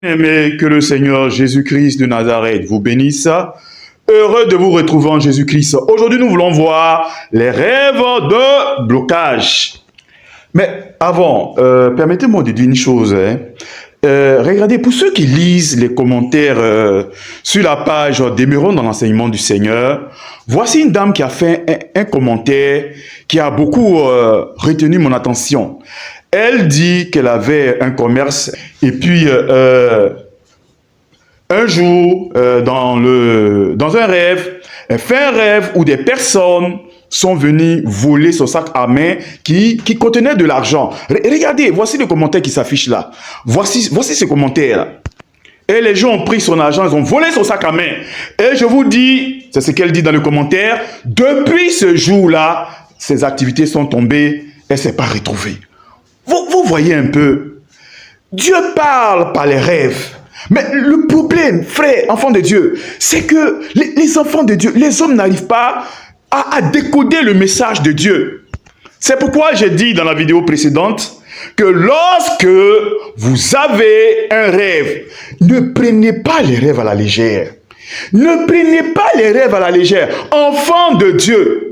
Aimé, que le Seigneur Jésus-Christ de Nazareth vous bénisse. Heureux de vous retrouver en Jésus-Christ. Aujourd'hui, nous voulons voir les rêves de blocage. Mais avant, permettez-moi de dire une chose. Regardez, pour ceux qui lisent les commentaires sur la page Demeurons dans l'enseignement du Seigneur, voici une dame qui a fait un commentaire qui a beaucoup retenu mon attention. Elle dit qu'elle avait un commerce et puis un jour, dans un rêve, elle fait un rêve où des personnes sont venues voler son sac à main qui contenait de l'argent. Regardez, voici le commentaire qui s'affiche là. Voici ce commentaire. Et les gens ont pris son argent, ils ont volé son sac à main. Et je vous dis, c'est ce qu'elle dit dans le commentaire, depuis ce jour-là, ses activités sont tombées, elle ne s'est pas retrouvée. Vous voyez un peu, Dieu parle par les rêves. Mais le problème, frère, enfant de Dieu, c'est que les enfants de Dieu, les hommes n'arrivent pas à décoder le message de Dieu. C'est pourquoi j'ai dit dans la vidéo précédente que lorsque vous avez un rêve, ne prenez pas les rêves à la légère. Ne prenez pas les rêves à la légère. Enfant de Dieu,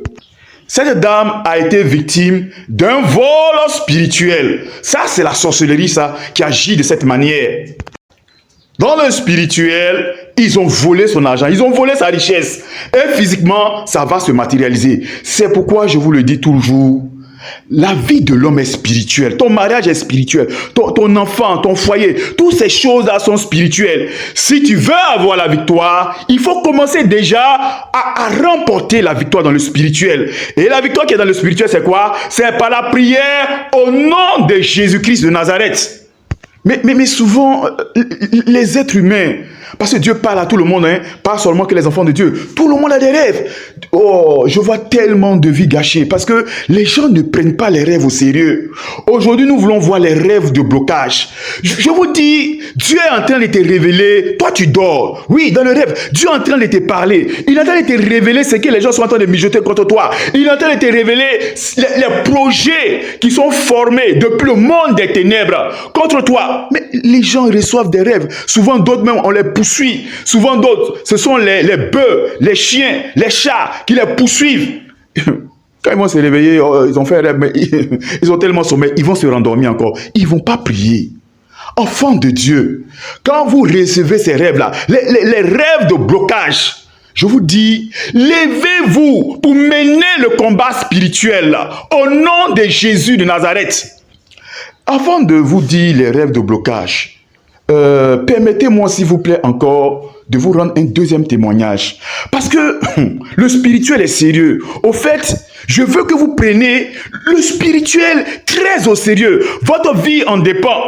cette dame a été victime d'un vol spirituel. Ça, c'est la sorcellerie, ça, qui agit de cette manière. Dans le spirituel, ils ont volé son argent, ils ont volé sa richesse. Et physiquement, ça va se matérialiser. C'est pourquoi je vous le dis toujours, la vie de l'homme est spirituelle. Ton mariage est spirituel. Ton enfant, ton foyer, toutes ces choses-là sont spirituelles. Si tu veux avoir la victoire, il faut commencer déjà à remporter la victoire dans le spirituel. Et la victoire qui est dans le spirituel, c'est quoi? C'est par la prière au nom de Jésus-Christ de Nazareth. Mais souvent, les êtres humains, parce que Dieu parle à tout le monde, hein, pas seulement que les enfants de Dieu, tout le monde a des rêves. Oh, je vois tellement de vies gâchées parce que les gens ne prennent pas les rêves au sérieux. Aujourd'hui, nous voulons voir les rêves de blocage. Je vous dis, Dieu est en train de te révéler, toi tu dors. Oui, dans le rêve, Dieu est en train de te parler. Il est en train de te révéler ce que les gens sont en train de mijoter contre toi. Il est en train de te révéler les projets qui sont formés depuis le monde des ténèbres contre toi. Mais les gens reçoivent des rêves. Souvent d'autres même, on les poursuit. Souvent d'autres, ce sont les bœufs, les chiens, les chats qui les poursuivent. Quand ils vont se réveiller, ils ont fait un rêve, mais ils ont tellement sommeil, ils vont se rendormir encore. Ils ne vont pas prier. Enfants de Dieu, quand vous recevez ces rêves-là, les rêves de blocage, je vous dis, levez-vous pour mener le combat spirituel au nom de Jésus de Nazareth. Avant de vous dire les rêves de blocage, permettez-moi s'il vous plaît encore de vous rendre un deuxième témoignage. Parce que le spirituel est sérieux. Au fait, je veux que vous preniez le spirituel très au sérieux. Votre vie en dépend.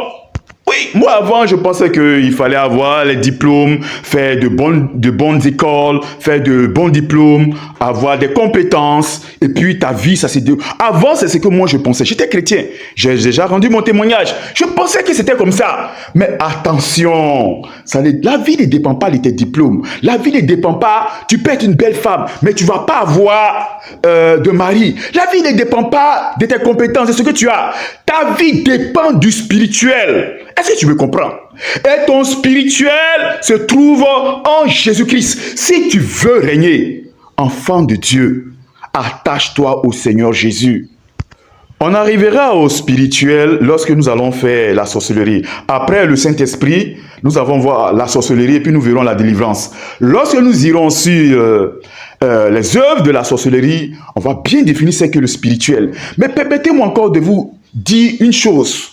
Oui, moi avant, je pensais qu'il fallait avoir les diplômes, faire de bonnes écoles, faire de bons diplômes, avoir des compétences, et puis ta vie, ça c'est... Avant, c'est ce que moi je pensais. J'étais chrétien, j'ai déjà rendu mon témoignage. Je pensais que c'était comme ça. Mais attention, la vie ne dépend pas de tes diplômes. La vie ne dépend pas, tu peux être une belle femme, mais tu ne vas pas avoir de mari. La vie ne dépend pas de tes compétences, de ce que tu as. Ta vie dépend du spirituel. Est-ce que tu me comprends? Et ton spirituel se trouve en Jésus-Christ. Si tu veux régner, enfant de Dieu, attache-toi au Seigneur Jésus. On arrivera au spirituel lorsque nous allons faire la sorcellerie. Après le Saint-Esprit, nous allons voir la sorcellerie et puis nous verrons la délivrance. Lorsque nous irons sur les œuvres de la sorcellerie, on va bien définir ce qu'est le spirituel. Mais permettez-moi encore de vous dire une chose.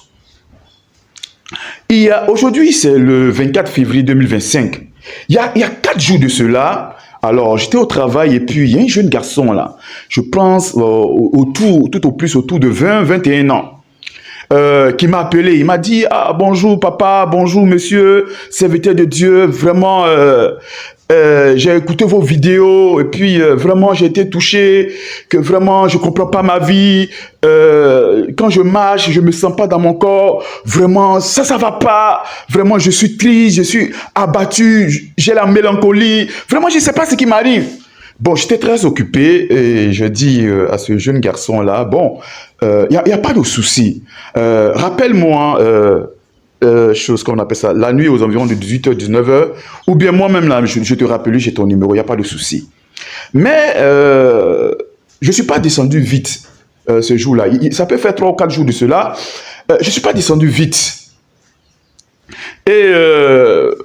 Aujourd'hui, c'est le 24 février 2025. Il y a 4 jours de cela, alors j'étais au travail et puis il y a un jeune garçon là, je pense tout au plus autour de 20-21 ans, qui m'a appelé. Il m'a dit, ah bonjour papa, bonjour monsieur, serviteur de Dieu, vraiment... j'ai écouté vos vidéos et puis vraiment j'ai été touché, que vraiment je comprends pas ma vie, quand je marche je me sens pas dans mon corps, vraiment ça va pas, vraiment je suis triste, je suis abattu, j'ai la mélancolie, vraiment je sais pas ce qui m'arrive. Bon, j'étais très occupé et je dis à ce jeune garçon là, bon, y a pas de souci, rappelle-moi chose qu'on appelle ça, la nuit aux environs de 18h, 19h, ou bien moi-même, là, je te rappelle, j'ai ton numéro, il n'y a pas de souci. Mais je ne suis pas descendu vite ce jour-là. Ça peut faire 3 ou 4 jours de cela. Je ne suis pas descendu vite. Et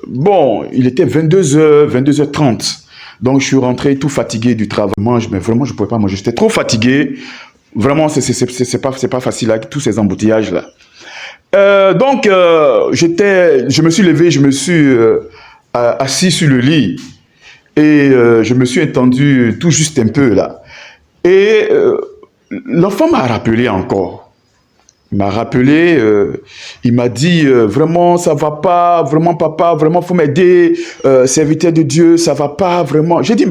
bon, il était 22h, 22h30. Donc, je suis rentré tout fatigué du travail. Mais vraiment, je ne pouvais pas manger. J'étais trop fatigué. Vraiment, c'est pas facile avec tous ces embouteillages-là. Donc, je me suis levé, je me suis assis sur le lit. Et je me suis étendu tout juste un peu là. Et l'enfant m'a rappelé encore. Il m'a rappelé, il m'a dit, vraiment, ça va pas, vraiment, papa, vraiment, faut m'aider, serviteur de Dieu, ça va pas, vraiment. J'ai dit,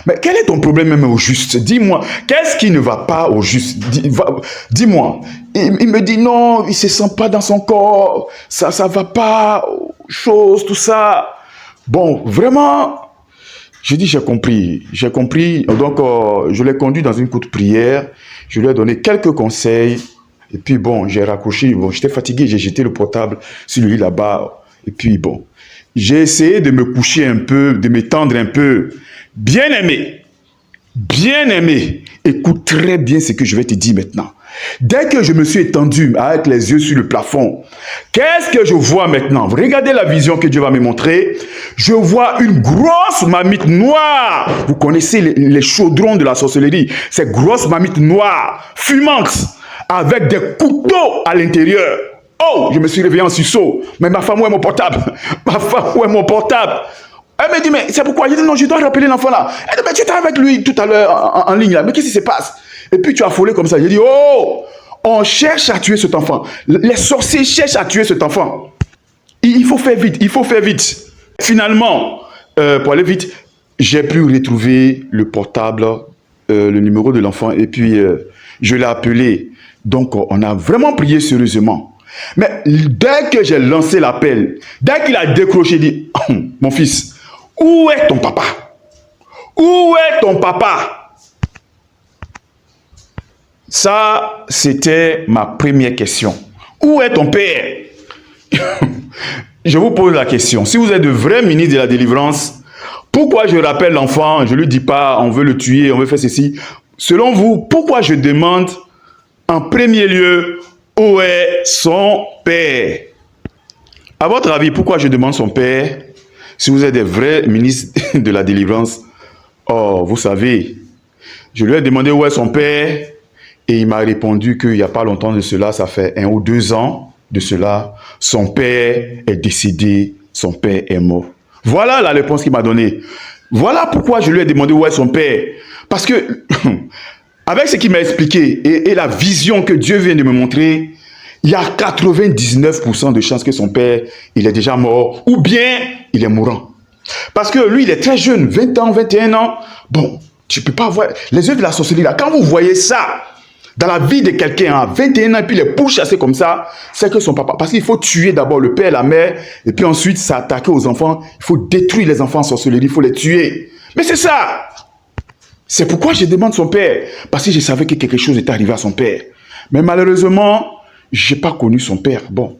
mais quel est ton problème même au juste? Dis-moi, qu'est-ce qui ne va pas au juste? Dis-moi. Il me dit, non, il se sent pas dans son corps, ça va pas, chose, tout ça. Bon, vraiment, j'ai dit, j'ai compris. Donc, je l'ai conduit dans une courte prière, je lui ai donné quelques conseils. Et puis bon, j'ai raccroché, bon, j'étais fatigué, j'ai jeté le portable sur le lit là-bas. Et puis bon, j'ai essayé de me coucher un peu, de m'étendre un peu. Bien-aimé, écoute très bien ce que je vais te dire maintenant. Dès que je me suis étendu avec les yeux sur le plafond, qu'est-ce que je vois maintenant? Regardez la vision que Dieu va me montrer. Je vois une grosse marmite noire. Vous connaissez les chaudrons de la sorcellerie. Ces grosses marmites noires, fumantes, avec des couteaux à l'intérieur. Oh, je me suis réveillé en sursaut. Mais ma femme, où est mon portable? Ma femme, où est mon portable? Elle me dit, mais c'est pourquoi? Je dis, non, je dois rappeler l'enfant là. Elle dit, mais tu étais avec lui tout à l'heure en ligne là. Mais qu'est-ce qui se passe? Et puis tu as affolé comme ça. J'ai dit, oh, on cherche à tuer cet enfant. Les sorciers cherchent à tuer cet enfant. Il faut faire vite, Finalement, pour aller vite, j'ai pu retrouver le portable, le numéro de l'enfant, et puis je l'ai appelé. Donc, on a vraiment prié sérieusement. Mais dès que j'ai lancé l'appel, dès qu'il a décroché, il dit, mon fils, où est ton papa? Où est ton papa? Ça, c'était ma première question. Où est ton père? Je vous pose la question. Si vous êtes de vrais ministres de la délivrance, pourquoi je rappelle l'enfant, je ne lui dis pas, on veut le tuer, on veut faire ceci? Selon vous, pourquoi je demande en premier lieu, où est son père? À votre avis, pourquoi je demande son père? Si vous êtes des vrais ministres de la délivrance, oh, vous savez, je lui ai demandé où est son père et il m'a répondu qu'il n'y a pas longtemps de cela, ça fait 1 ou 2 ans de cela, son père est décédé, son père est mort. Voilà la réponse qu'il m'a donnée. Voilà pourquoi je lui ai demandé où est son père. Parce que, avec ce qu'il m'a expliqué et la vision que Dieu vient de me montrer, il y a 99% de chances que son père, il est déjà mort ou bien il est mourant. Parce que lui, il est très jeune, 20 ans, 21 ans. Bon, tu ne peux pas voir les œuvres de la sorcellerie là. Quand vous voyez ça dans la vie de quelqu'un à 21 ans et puis les pourchasser comme ça, c'est que son papa. Parce qu'il faut tuer d'abord le père et la mère et puis ensuite s'attaquer aux enfants. Il faut détruire les enfants en sorcellerie, il faut les tuer. Mais c'est ça. C'est pourquoi je demande son père. Parce que je savais que quelque chose était arrivé à son père. Mais malheureusement, je n'ai pas connu son père. Bon,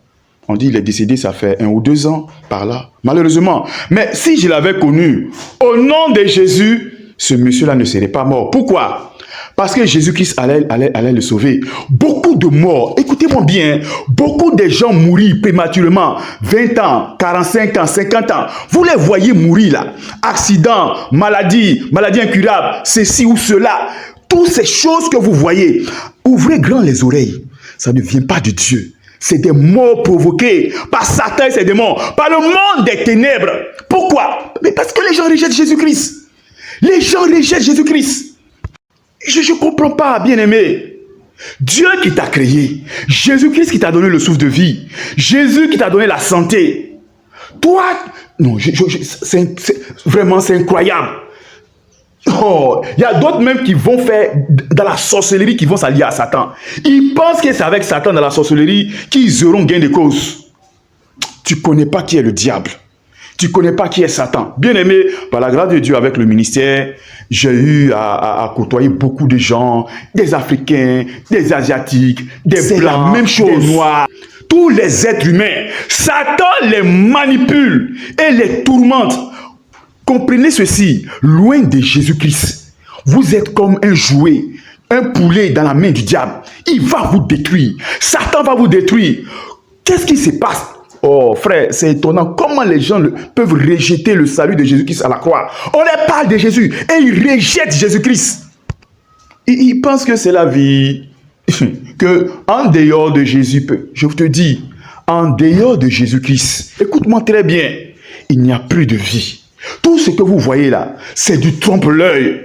on dit qu'il est décédé, ça fait 1 ou 2 ans par là. Malheureusement. Mais si je l'avais connu, au nom de Jésus, ce monsieur-là ne serait pas mort. Pourquoi? Parce que Jésus-Christ allait le sauver. Beaucoup de morts, écoutez-moi bien, beaucoup de gens mourir prématurément, 20 ans, 45 ans, 50 ans. Vous les voyez mourir là. Accident, maladie incurable, ceci ou cela. Toutes ces choses que vous voyez, ouvrez grand les oreilles. Ça ne vient pas de Dieu. C'est des morts provoqués par Satan et ses démons, par le monde des ténèbres. Pourquoi? Mais parce que les gens rejettent Jésus-Christ. Les gens rejettent Jésus-Christ. Je ne comprends pas, bien-aimé. Dieu qui t'a créé, Jésus-Christ qui t'a donné le souffle de vie, Jésus qui t'a donné la santé. Toi, non, vraiment, c'est incroyable. Oh, il y a d'autres même qui vont faire dans la sorcellerie, qui vont s'allier à Satan. Ils pensent que c'est avec Satan dans la sorcellerie qu'ils auront gain de cause. Tu ne connais pas qui est le diable. Tu ne connais pas qui est Satan. Bien aimé, par la grâce de Dieu, avec le ministère, j'ai eu à côtoyer beaucoup de gens, des Africains, des Asiatiques, des Blancs, même chose, des Noirs. tous les êtres humains. Satan les manipule et les tourmente. Comprenez ceci, loin de Jésus-Christ, vous êtes comme un jouet, un poulet dans la main du diable. Il va vous détruire. Satan va vous détruire. Qu'est-ce qui se passe? Oh frère, c'est étonnant comment les gens peuvent rejeter le salut de Jésus-Christ à la croix. On leur parle de Jésus et ils rejettent Jésus-Christ. Ils pensent que c'est la vie. Que en dehors de Jésus, je te dis, en dehors de Jésus-Christ, écoute-moi très bien, il n'y a plus de vie. Tout ce que vous voyez là, c'est du trompe-l'œil.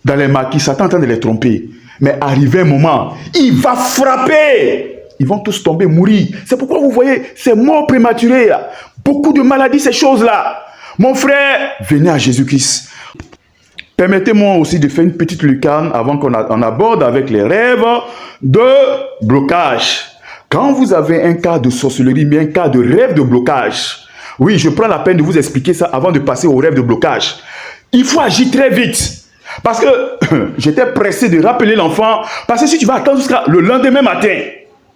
Dans les maquis, Satan est en train de les tromper. Mais arrivé un moment, il va frapper. Ils vont tous tomber, mourir. C'est pourquoi vous voyez ces morts prématurés là. Beaucoup de maladies, ces choses-là. Mon frère, venez à Jésus-Christ. Permettez-moi aussi de faire une petite lucarne avant qu'on aborde avec les rêves de blocage. Quand vous avez un cas de sorcellerie, mais un cas de rêve de blocage, oui, je prends la peine de vous expliquer ça avant de passer au rêve de blocage. Il faut agir très vite. Parce que j'étais pressé de rappeler l'enfant. Parce que si tu vas attendre jusqu'à le lendemain matin,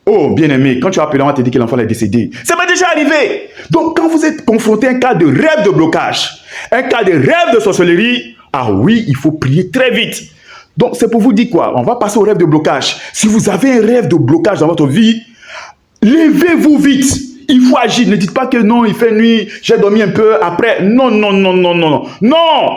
oh, bien-aimé, quand tu as appelé, on va te dire que l'enfant est décédé. Ça m'est déjà arrivé. Donc, quand vous êtes confronté à un cas de rêve de blocage, un cas de rêve de sorcellerie, ah oui, il faut prier très vite. Donc, c'est pour vous dire quoi? On va passer au rêve de blocage. Si vous avez un rêve de blocage dans votre vie, levez-vous vite. Il faut agir. Ne dites pas que non, il fait nuit, j'ai dormi un peu après. Non, non, non, non, non, non. Non!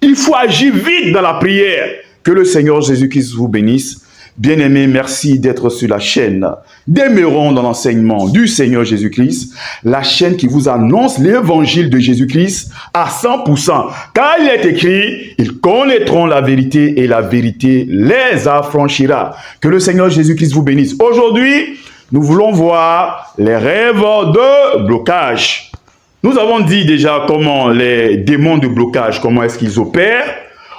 Il faut agir vite dans la prière. Que le Seigneur Jésus-Christ vous bénisse. Bien-aimés, merci d'être sur la chaîne. Demeurons dans l'enseignement du Seigneur Jésus-Christ, la chaîne qui vous annonce l'évangile de Jésus-Christ à 100%. Car il est écrit, ils connaîtront la vérité et la vérité les affranchira. Que le Seigneur Jésus-Christ vous bénisse. Aujourd'hui, nous voulons voir les rêves de blocage. Nous avons dit déjà comment les démons de blocage, comment est-ce qu'ils opèrent.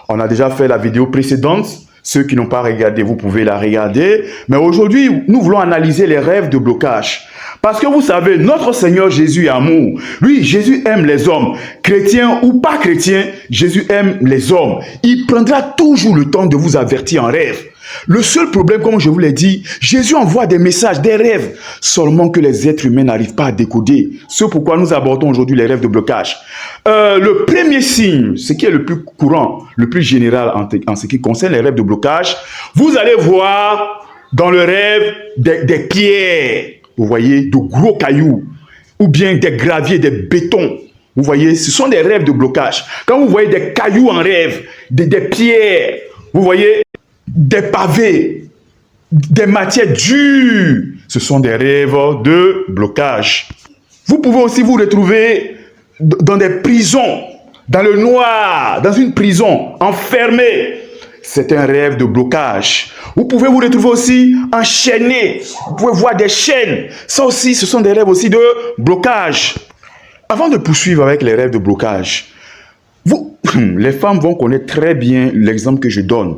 On a déjà fait la vidéo précédente. Ceux qui n'ont pas regardé, vous pouvez la regarder. Mais aujourd'hui, nous voulons analyser les rêves de blocage. Parce que vous savez, notre Seigneur Jésus est amour. Lui, Jésus aime les hommes. Chrétiens ou pas chrétiens, Jésus aime les hommes. Il prendra toujours le temps de vous avertir en rêve. Le seul problème, comme je vous l'ai dit, Jésus envoie des messages, des rêves, seulement que les êtres humains n'arrivent pas à décoder. C'est pourquoi nous abordons aujourd'hui les rêves de blocage. Le premier signe, ce qui est le plus courant, le plus général en ce qui concerne les rêves de blocage, vous allez voir dans le rêve des pierres, vous voyez, de gros cailloux, ou bien des graviers, des bétons. Vous voyez, ce sont des rêves de blocage. Quand vous voyez des cailloux en rêve, des pierres, vous voyez, des pavés, des matières dures, ce sont des rêves de blocage. Vous pouvez aussi vous retrouver dans des prisons, dans le noir, dans une prison, enfermé. C'est un rêve de blocage. Vous pouvez vous retrouver aussi enchaîné. Vous pouvez voir des chaînes. Ça aussi, ce sont des rêves aussi de blocage. Avant de poursuivre avec les rêves de blocage, les femmes vont connaître très bien l'exemple que je donne.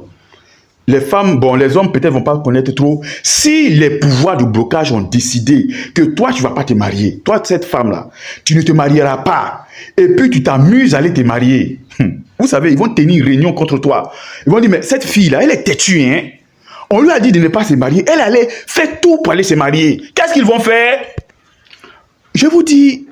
Les femmes, bon, les hommes peut-être vont pas connaître trop. Si les pouvoirs de blocage ont décidé que toi, tu vas pas te marier, toi, cette femme-là, tu ne te marieras pas, et puis tu t'amuses à aller te marier. Vous savez, ils vont tenir une réunion contre toi. Ils vont dire, mais cette fille-là, elle est têtue, hein? On lui a dit de ne pas se marier. Elle allait faire tout pour aller se marier. Qu'est-ce qu'ils vont faire? Je vous dis,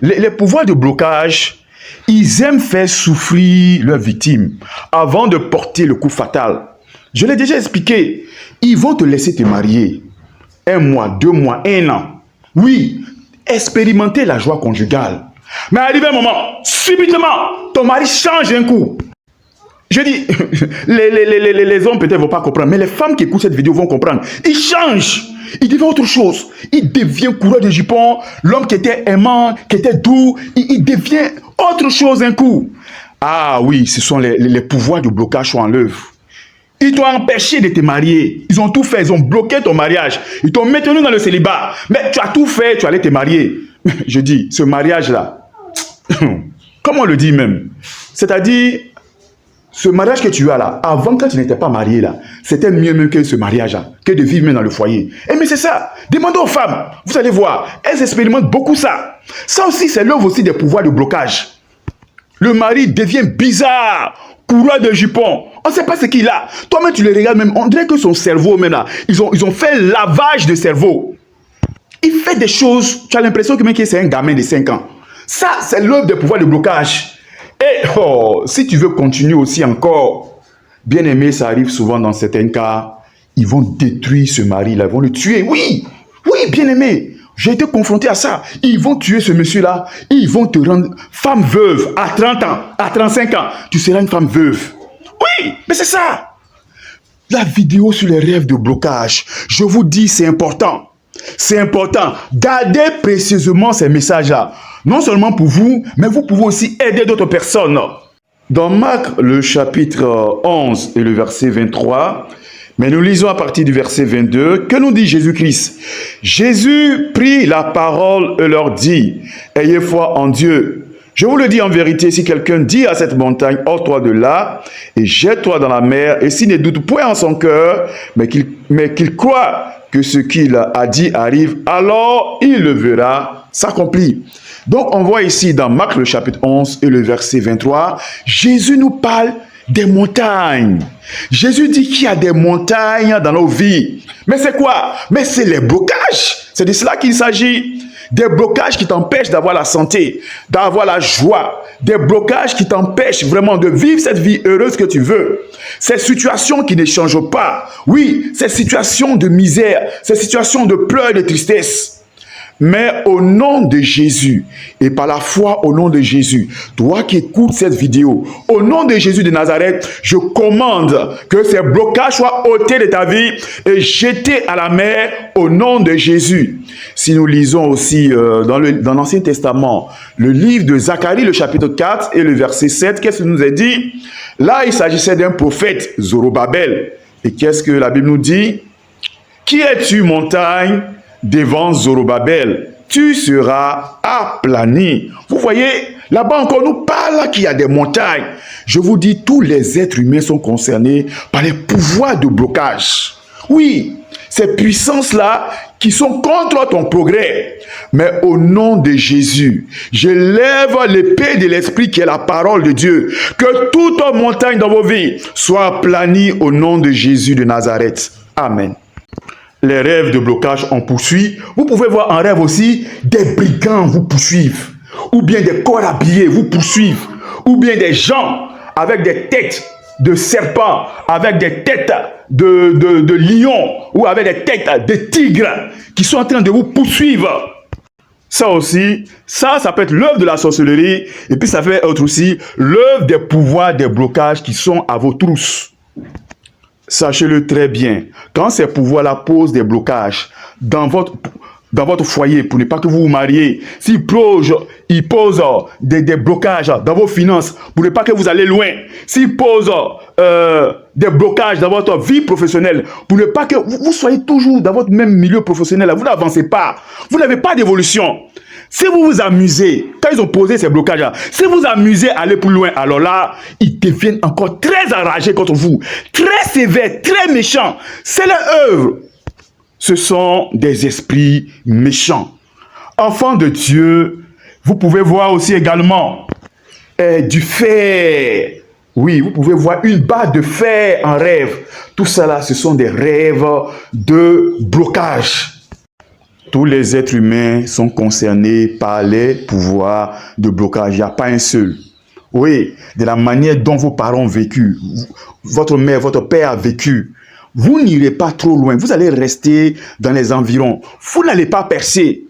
les pouvoirs de blocage, ils aiment faire souffrir leurs victimes avant de porter le coup fatal. Je l'ai déjà expliqué. Ils vont te laisser te marier. 1 mois, 2 mois, 1 an. Oui, expérimenter la joie conjugale. Mais arrivé un moment, subitement, ton mari change un coup. Je dis, les hommes peut-être ne vont pas comprendre, mais les femmes qui écoutent cette vidéo vont comprendre. Il change. Il devient autre chose. Il devient coureur de jupons. L'homme qui était aimant, qui était doux, il devient autre chose un coup. Ah oui, ce sont les pouvoirs de blocage sont en l'œuvre. Ils t'ont empêché de te marier. Ils ont tout fait. Ils ont bloqué ton mariage. Ils t'ont maintenu dans le célibat. Mais tu as tout fait. Tu allais te marier. Je dis, ce mariage-là, comment on le dit même? C'est-à-dire, ce mariage que tu as là, avant quand tu n'étais pas marié là, c'était mieux même que ce mariage-là, que de vivre même dans le foyer. Et mais c'est ça. Demandez aux femmes. Vous allez voir. Elles expérimentent beaucoup ça. Ça aussi, c'est l'œuvre aussi des pouvoirs de blocage. Le mari devient bizarre, coureur de jupons. On ne sait pas ce qu'il a. Toi-même, tu le regardes même. On dirait que son cerveau, même là, ils ont fait un lavage de cerveau. Il fait des choses, tu as l'impression que c'est un gamin de 5 ans. Ça, c'est l'œuvre des pouvoirs de blocage. Et si tu veux continuer aussi encore, bien aimé, ça arrive souvent dans certains cas, ils vont détruire ce mari-là, ils vont le tuer. Oui, oui, bien aimé. J'ai été confronté à ça. Ils vont tuer ce monsieur-là. Ils vont te rendre femme veuve à 30 ans, à 35 ans. Tu seras une femme veuve. Oui, mais c'est ça. La vidéo sur les rêves de blocage, je vous dis, c'est important. C'est important. Gardez précieusement ces messages-là. Non seulement pour vous, mais vous pouvez aussi aider d'autres personnes. Dans Marc, le chapitre 11 et le verset 23, mais nous lisons à partir du verset 22, que nous dit Jésus-Christ? Jésus prit la parole et leur dit, « Ayez foi en Dieu. Je vous le dis en vérité, si quelqu'un dit à cette montagne, ôte-toi de là et jette-toi dans la mer, et s'il ne doute point en son cœur, mais qu'il croit que ce qu'il a dit arrive, alors il le verra s'accomplir. » Donc on voit ici dans Marc le chapitre 11 et le verset 23, Jésus nous parle des montagnes. Jésus dit qu'il y a des montagnes dans nos vies. Mais c'est quoi? Mais c'est les blocages. C'est de cela qu'il s'agit. Des blocages qui t'empêchent d'avoir la santé, d'avoir la joie. Des blocages qui t'empêchent vraiment de vivre cette vie heureuse que tu veux. Ces situations qui ne changent pas. Oui, ces situations de misère, ces situations de pleurs et de tristesse. Mais au nom de Jésus, et par la foi au nom de Jésus, toi qui écoutes cette vidéo, au nom de Jésus de Nazareth, je commande que ces blocages soient ôtés de ta vie et jetés à la mer au nom de Jésus. Si nous lisons aussi dans l'Ancien Testament, le livre de Zacharie, le chapitre 4 et le verset 7, qu'est-ce qu'il nous a dit? Là, il s'agissait d'un prophète, Zorobabel. Et qu'est-ce que la Bible nous dit? Qui es-tu, montagne? Devant Zorobabel, tu seras aplani. Vous voyez, là-bas encore, on nous parle qu'il y a des montagnes. Je vous dis, tous les êtres humains sont concernés par les pouvoirs de blocage. Oui, ces puissances-là qui sont contre ton progrès. Mais au nom de Jésus, je lève l'épée de l'Esprit qui est la parole de Dieu. Que toute montagne dans vos vies soit aplanie au nom de Jésus de Nazareth. Amen. Les rêves de blocage, on poursuit. Vous pouvez voir en rêve aussi des brigands vous poursuivent. Ou bien des corps habillés vous poursuivent. Ou bien des gens avec des têtes de serpents, avec des têtes de lions, ou avec des têtes de tigres qui sont en train de vous poursuivre. Ça aussi, ça peut être l'œuvre de la sorcellerie. Et puis ça peut être aussi l'œuvre des pouvoirs des blocages qui sont à vos trousses. Sachez-le très bien, quand ces pouvoirs-là posent des blocages dans votre foyer pour ne pas que vous vous mariez, s'ils posent des blocages dans vos finances pour ne pas que vous allez loin, s'ils posent des blocages dans votre vie professionnelle pour ne pas que vous soyez toujours dans votre même milieu professionnel, vous n'avancez pas, vous n'avez pas d'évolution. Si vous vous amusez, quand ils ont posé ces blocages-là, si vous vous amusez à aller plus loin, alors là, ils deviennent encore très enragés contre vous, très sévères, très méchants. C'est leur œuvre. Ce sont des esprits méchants. Enfants de Dieu, vous pouvez voir aussi également du fer. Oui, vous pouvez voir une barre de fer en rêve. Tout ça là, ce sont des rêves de blocage. Tous les êtres humains sont concernés par les pouvoirs de blocage. Il n'y a pas un seul. Oui, de la manière dont vos parents ont vécu, votre mère, votre père a vécu, vous n'irez pas trop loin. Vous allez rester dans les environs. Vous n'allez pas percer.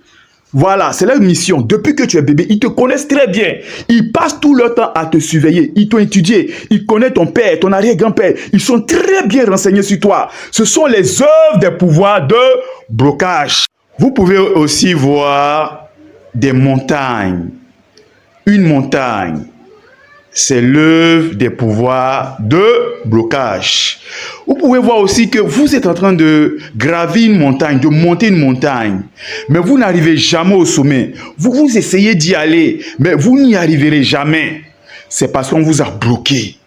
Voilà, c'est leur mission. Depuis que tu es bébé, ils te connaissent très bien. Ils passent tout leur temps à te surveiller. Ils t'ont étudié. Ils connaissent ton père, ton arrière-grand-père. Ils sont très bien renseignés sur toi. Ce sont les œuvres des pouvoirs de blocage. Vous pouvez aussi voir des montagnes. Une montagne, c'est l'œuvre des pouvoirs de blocage. Vous pouvez voir aussi que vous êtes en train de gravir une montagne, de monter une montagne, mais vous n'arrivez jamais au sommet. Vous essayez d'y aller, mais vous n'y arriverez jamais. C'est parce qu'on vous a bloqué.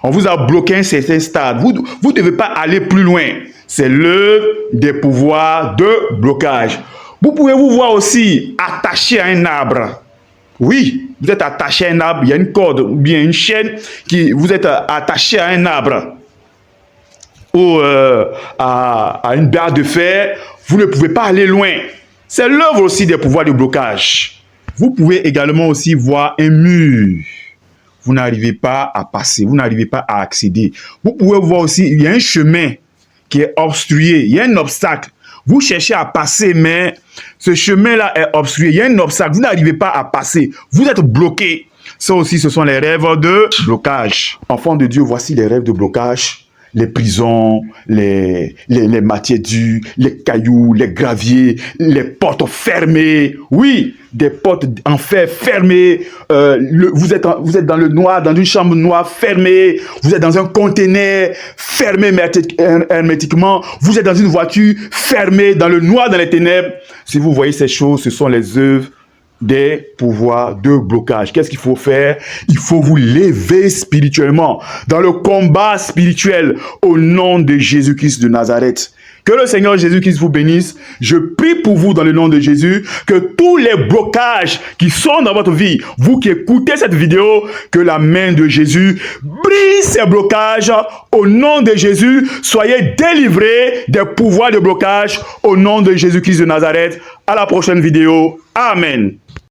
On vous a bloqué à un certain stade. Vous ne devez pas aller plus loin. C'est l'œuvre des pouvoirs de blocage. Vous pouvez vous voir aussi attaché à un arbre. Oui, vous êtes attaché à un arbre, il y a une corde ou bien une chaîne qui vous êtes attaché à un arbre ou à une barre de fer, vous ne pouvez pas aller loin. C'est l'œuvre aussi des pouvoirs de blocage. Vous pouvez également aussi voir un mur. Vous n'arrivez pas à passer, vous n'arrivez pas à accéder. Vous pouvez voir aussi, il y a un chemin qui est obstrué, il y a un obstacle. Vous cherchez à passer, mais ce chemin-là est obstrué. Il y a un obstacle, vous n'arrivez pas à passer. Vous êtes bloqué. Ça aussi, ce sont les rêves de blocage. Enfants de Dieu, voici les rêves de blocage. Les prisons, les matières dures, les cailloux, les graviers, les portes fermées. Oui, des portes en fer fermées. Vous êtes dans le noir, dans une chambre noire fermée. Vous êtes dans un conteneur fermé hermétiquement. Vous êtes dans une voiture fermée, dans le noir, dans les ténèbres. Si vous voyez ces choses, ce sont les œuvres des pouvoirs de blocage. Qu'est-ce qu'il faut faire? Il faut vous lever spirituellement dans le combat spirituel au nom de Jésus-Christ de Nazareth. Que le Seigneur Jésus-Christ vous bénisse. Je prie pour vous dans le nom de Jésus que tous les blocages qui sont dans votre vie, vous qui écoutez cette vidéo, que la main de Jésus brise ces blocages au nom de Jésus. Soyez délivrés des pouvoirs de blocage au nom de Jésus-Christ de Nazareth. À la prochaine vidéo. Amen.